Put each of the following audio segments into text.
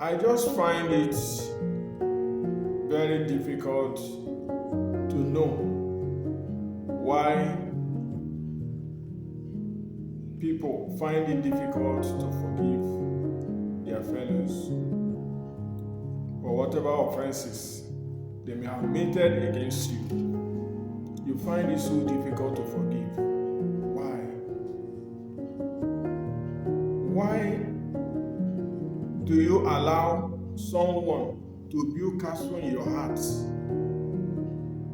I just find it very difficult to know why people find it difficult to forgive their fellows for whatever offenses they may have committed against you. You find it so difficult to forgive. Why? Why do you allow someone to build castle in your heart?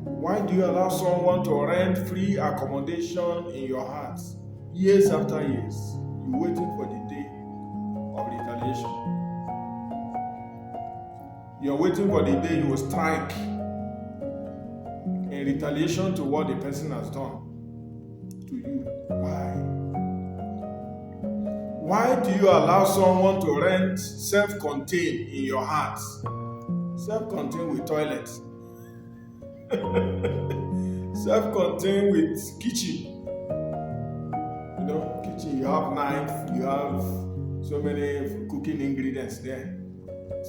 Why do you allow someone to rent free accommodation in your heart? Years after years, you're waiting for the day of retaliation. You're waiting for the day you will strike in retaliation to what the person has done to you. Why? Why do you allow someone to rent self-contained in your heart? Self-contained with toilet. Self-contained with kitchen. Kitchen, you have knife, you have so many cooking ingredients there.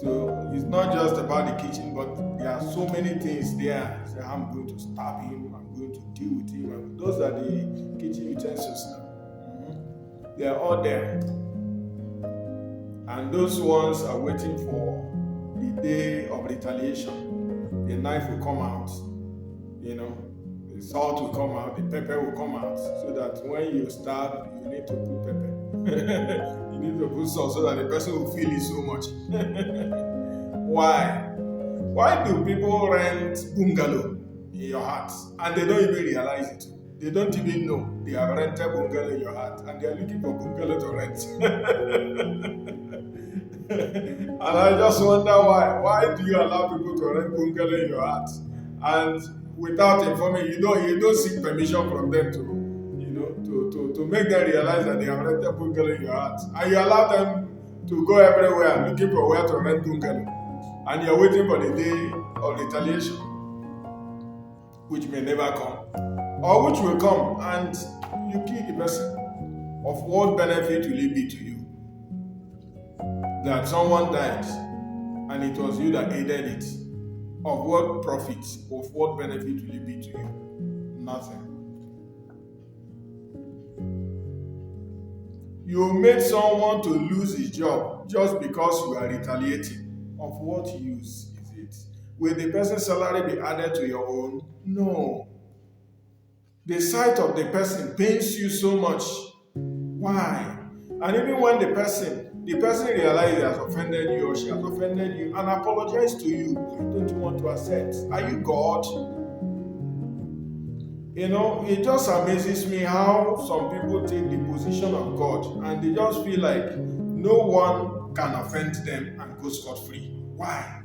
So it's not just about the kitchen, but there are so many things there. So I'm going to stab him, I'm going to deal with him. Those are the kitchen utensils now. They are all there. And those ones are waiting for the day of retaliation. The knife will come out, the salt will come out, the pepper will come out, so that when you stab, you need to put pepper. You need to put salt so that the person will feel it so much. Why? Why do people rent bungalow in your heart and they don't even realize it? They don't even know they have rented bungalow in your heart and they are looking for bungalow to rent. And I just wonder why. Why do you allow people to rent bungalow in your heart? And without informing, you don't seek permission from them to make them realize that they have rented bungalow in your heart. And you allow them to go everywhere looking for where to rent bungalow. And you're waiting for the day of retaliation, which may never come. Or which will come and you kill the person. Of what benefit will it be to you? That someone died and it was you that aided it. Of what profit, of what benefit will it be to you? Nothing. You made someone to lose his job just because you are retaliating. Of what use is it? Will the person's salary be added to your own? No. The sight of the person pains you so much. Why? And even when the person realizes he has offended you or she has offended you and apologizes to you, why don't you want to accept? Are you God? It just amazes me how some people take the position of God and they just feel like no one can offend them and go scot-free. Why?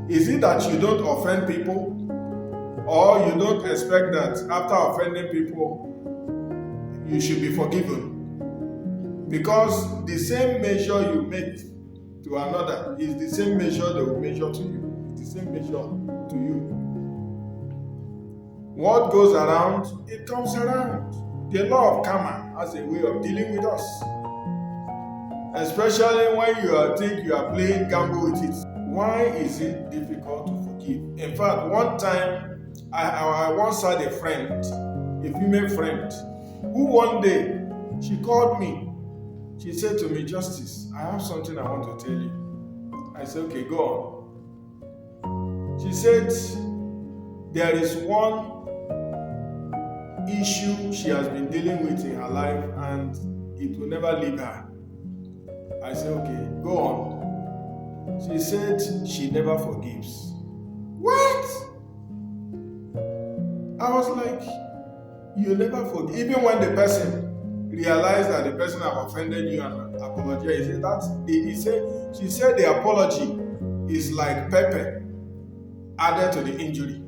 Is it that you don't offend people? Or you don't expect that after offending people, you should be forgiven? Because the same measure you make to another is the same measure they will measure to you. It's the same measure to you. What goes around, it comes around. The law of karma has a way of dealing with us. Especially when you think you are playing gamble with it. Why is it difficult to forgive? In fact, one time, I once had a friend, a female friend, who one day, she called me. She said to me, Justice, I have something I want to tell you. I said, okay, go on. She said, there is one issue she has been dealing with in her life and it will never leave her. I said, okay, go on. She said she never forgives. What? I was like, you never forgive? Even when the person realized that the person have offended you and apologized, she said the apology is like pepper added to the injury.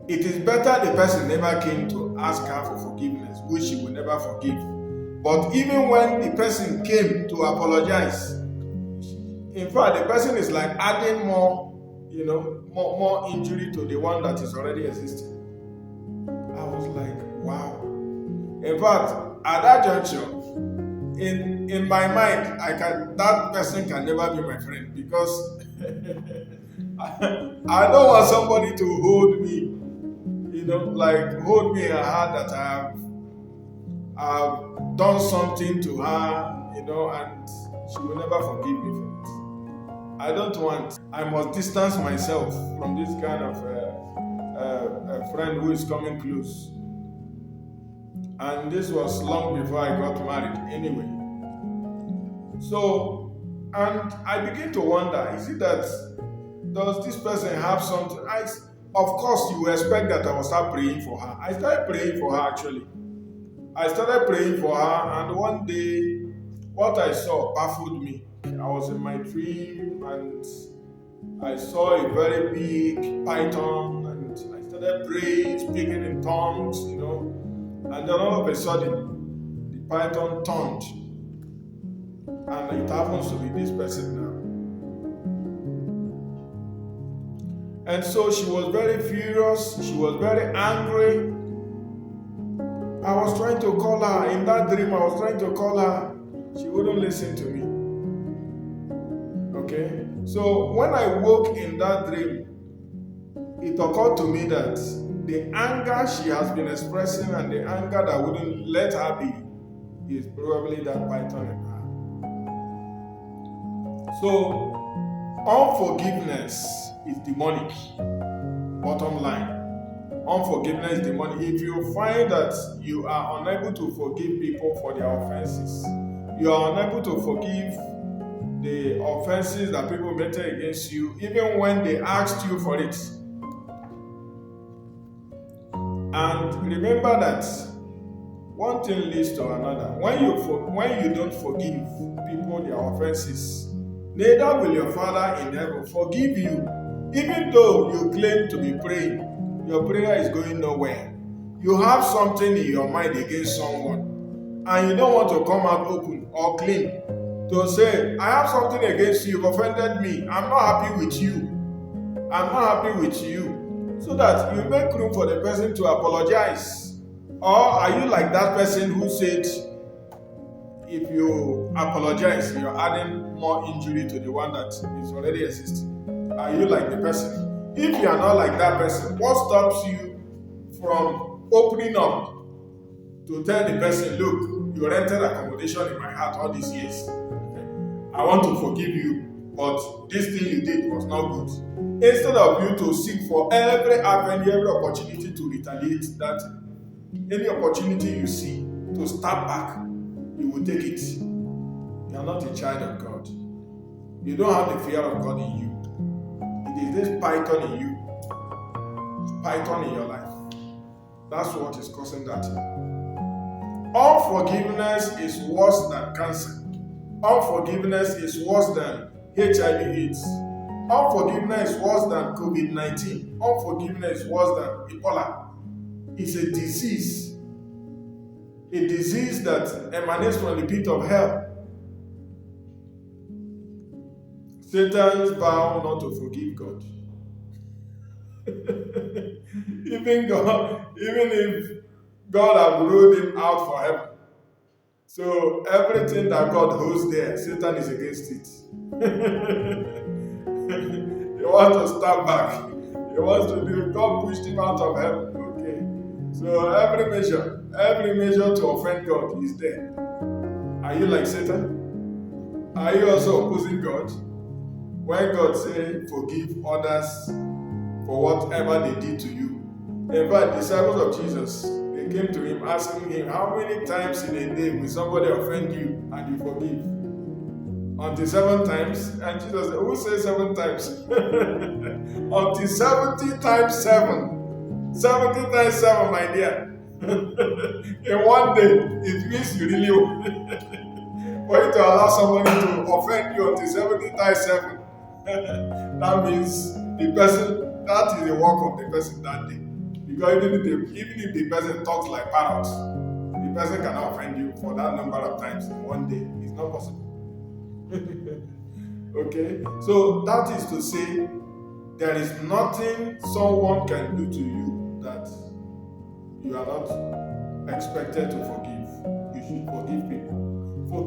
It is better the person never came to ask her for forgiveness, which she will never forgive. But even when the person came to apologize, in fact, the person is like adding more injury to the one that is already existing. I was like, wow. In fact, at that juncture, in my mind, that person can never be my friend, because I don't want somebody to hold me, like hold me in her heart that I've done something to her, and she will never forgive me for it. I don't want. I must distance myself from this kind of friend who is coming close. And this was long before I got married anyway. So, and I begin to wonder, is it that, does this person have something? Of course, you expect that I will start praying for her. I started praying for her actually. I started praying for her, and one day, what I saw baffled me. I was in my dream, and I saw a very big python, and I started praying, speaking in tongues, and then all of a sudden, the python turned, and it happens to be this person now. And so she was very furious, she was very angry. I was trying to call her, in that dream I was trying to call her, she wouldn't listen to me. Okay? So when I woke in that dream, it occurred to me that the anger she has been expressing and the anger that wouldn't let her be is probably that python in her. So, unforgiveness is demonic. Bottom line. Unforgiveness is demonic. If you find that you are unable to forgive people for their offenses, you are unable to forgive the offenses that people meted against you, even when they asked you for it. And remember that one thing leads to another. When you don't forgive people their offenses, neither will your Father in heaven forgive you. Even though you claim to be praying, your prayer is going nowhere. You have something in your mind against someone, and you don't want to come out open or clean to say, I have something against you, you've offended me, I'm not happy with you. I'm not happy with you. So that you make room for the person to apologize. Or are you like that person who said, if you apologize, you're adding more injury to the one that is already existing? Are you like the person? If you are not like that person, what stops you from opening up to tell the person, look, you rented accommodation in my heart all these years. I want to forgive you, but this thing you did was not good. Instead of you to seek for every avenue, every opportunity to retaliate, that any opportunity you see to step back, you will take it. You are not a child of God. You don't have the fear of God in you. It is this python in you, python in your life. That's what is causing that. Unforgiveness is worse than cancer. Unforgiveness is worse than HIV/AIDS. Unforgiveness is worse than COVID-19. Unforgiveness is worse than Ebola. It's a disease. A disease that emanates from the pit of hell. Satan's vow not to forgive God. even if God has ruled him out for heaven. So everything that God holds there, Satan is against it. He wants to stand back. He wants to do. God pushed him out of heaven. Okay. So every measure to offend God is there. Are you like Satan? Are you also opposing God? When God says forgive others for whatever they did to you. In fact, disciples of Jesus, they came to him asking him, how many times in a day will somebody offend you and you forgive? Until 7 times. And Jesus said, who says 7 times? Until 70 times 7. 70 times 7, my dear. In one day, it means you really for you to allow somebody to offend you until 70 times 7. That means the person, that is the work of the person that day. Because even if the person talks like parrot, the person cannot offend you for that number of times in one day. It's not possible. Okay? So that is to say, there is nothing someone can do to you that you are not expected to forgive. You should forgive people.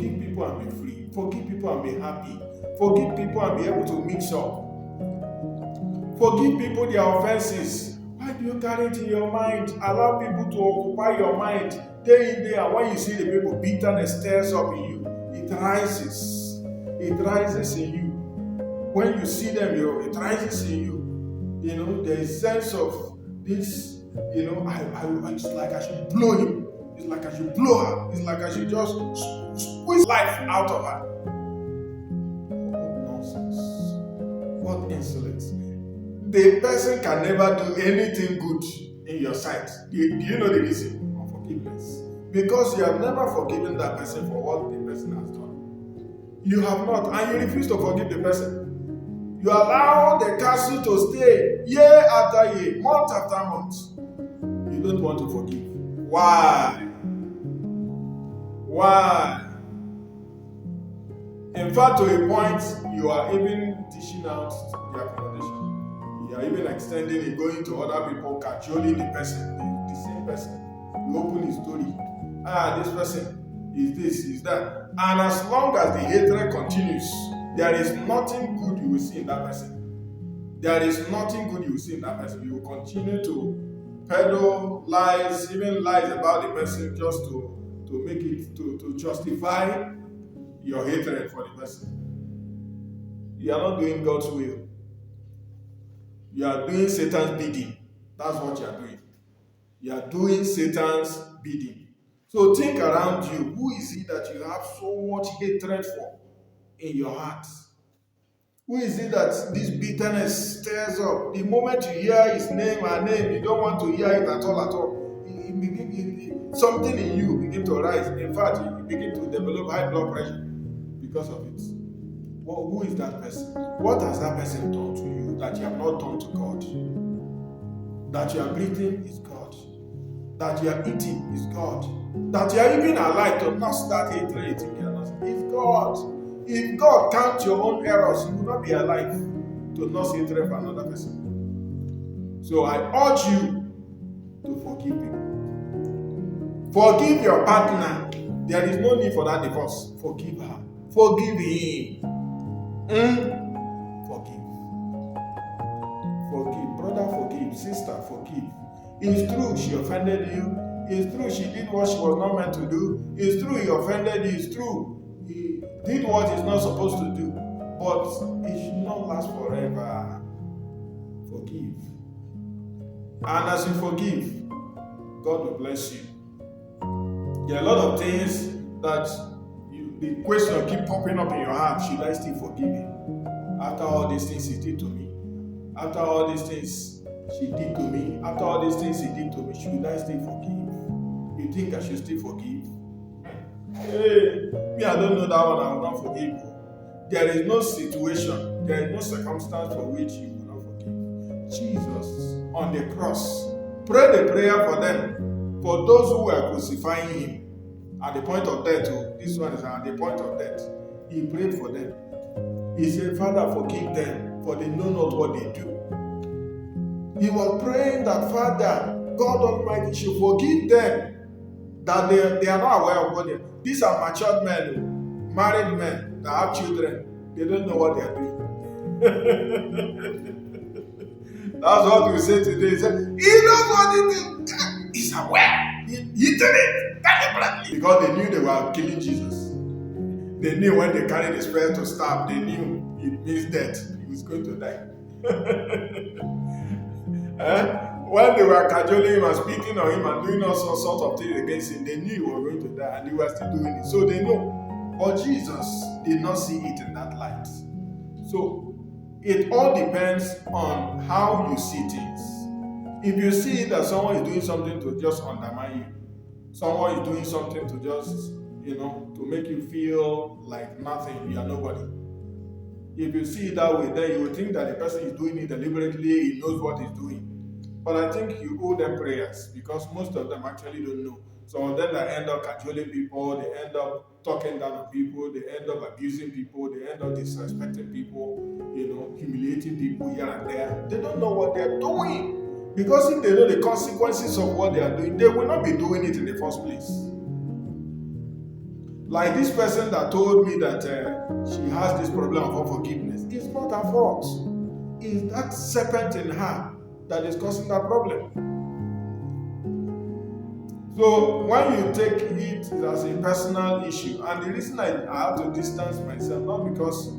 Forgive people and be free. Forgive people and be happy. Forgive people and be able to mix up. Forgive people their offenses. Why do you carry it in your mind? Allow people to occupy your mind day in, day out. When you see the people, bitterness stirs up in you. It rises. It rises in you. When you see them, it rises in you. There is a sense of this, it's like I should blow him. It's like I should blow her. It's like I should just squeeze life out of her. What nonsense. What insolence. The person can never do anything good in your sight. Do you know the reason? Unforgiveness. Because you have never forgiven that person for what the person has done. You have not, and you refuse to forgive the person. You allow the castle to stay year after year, month after month. You don't want to forgive. Why? In fact, to a point, you are even dishing out the accommodation. You are even extending it, going to other people, cajoling the person, the same person. You open his story. This person is this, is that. And as long as the hatred continues, there is nothing good you will see in that person. There is nothing good you will see in that person. You will continue to peddle lies, even lies about the person, just to make it, to justify your hatred for the person. You are not doing God's will. You are doing Satan's bidding. That's what you are doing. You are doing Satan's bidding. So think around you. Who is it that you have so much hatred for in your heart? Who is it that this bitterness stirs up? The moment you hear his name, her name, you don't want to hear it at all. Something in you begin to rise. In fact, you begin to develop high blood pressure because of it. Well, who is that person? What has that person done to you that you have not done to God? That you are breathing is God. That you are eating is God. That you are even alive to not start hatred is God. If God counts your own errors, you will not be alive to not hatred for another person. So I urge you to forgive people. Forgive your partner. There is no need for that divorce. Forgive her. Forgive him. Forgive. Forgive. Brother, forgive. Sister, forgive. It's true she offended you. It's true she did what she was not meant to do. It's true he offended you. It's true he did what he's not supposed to do. But it should not last forever. Forgive. And as you forgive, God will bless you. There are a lot of things that the question keep popping up in your heart. Should I still forgive him? After all these things he did to me. After all these things she did to me. After all these things he did to me. Should I still forgive? You think I should still forgive? Hey, me, I don't know that one. I will not forgive. There is no situation, there is no circumstance for which you will not forgive. Jesus on the cross, pray the prayer for them, for those who were crucifying him at the point of death. This one is at the point of death. He prayed for them. He said, Father, forgive them, for they know not what they do. He was praying that Father, God Almighty, should forgive them, that they are not aware of what they are. These are matured men, married men that have children. They don't know what they are doing. That's what we say today. He said, he knows what he did. He's aware. He did it deliberately. Because they knew they were killing Jesus. They knew when they carried the spear to stab, they knew it means death. He was going to die. When they were cajoling him and speaking on him and doing all sorts of things against him, they knew he was going to die and they were still doing it. So they know. But Jesus did not see it in that light. So it all depends on how you see things. If you see that someone is doing something to just undermine you, someone is doing something to just, to make you feel like nothing, you are nobody. If you see it that way, then you will think that the person is doing it deliberately, he knows what he's doing. But I think you owe them prayers because most of them actually don't know. Some of them that end up cajoling people, they end up talking down on people, they end up abusing people, they end up disrespecting people, humiliating people here and there. They don't know what they're doing. Because if they know the consequences of what they are doing, they will not be doing it in the first place. Like this person that told me that she has this problem of unforgiveness. It's not her fault. It's that serpent in her that is causing that problem. So when you take it as a personal issue, and the reason I have to distance myself, not because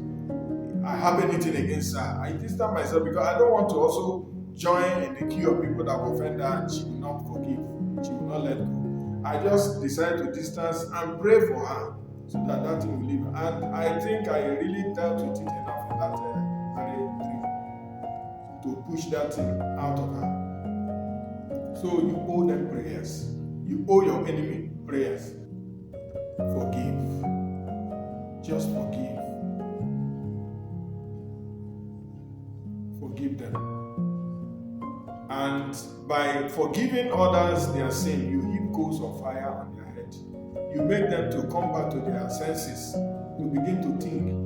I have anything against her, I distance myself because I don't want to also join in the queue of people that will offend her and she will not forgive, she will not let go. I just decided to distance and pray for her so that that thing will leave. And I think I really dealt with it enough in that very dream to push that thing out of her. So you owe them prayers. You owe your enemy prayers. Forgive. Just forgive. Forgive them. And by forgiving others their sin, you heap coals of fire on their head. You make them to come back to their senses, to begin to think,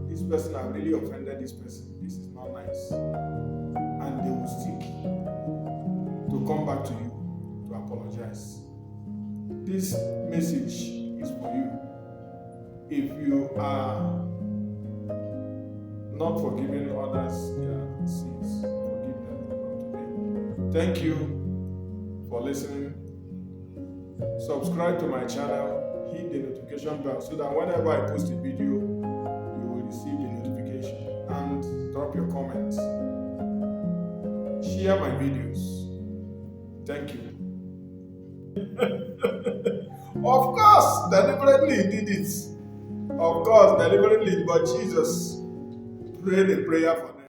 this person, I really offended this person. This is not nice. And they will seek to come back to you to apologize. This message is for you. If you are not forgiving others their sins, forgive them today. Thank you for listening. Subscribe to my channel, hit the notification bell so that whenever I post a video, you will receive the notification. And drop your comments. Share my videos. Thank you. Of course, deliberately did it. Of course, deliberately, but Jesus prayed a prayer for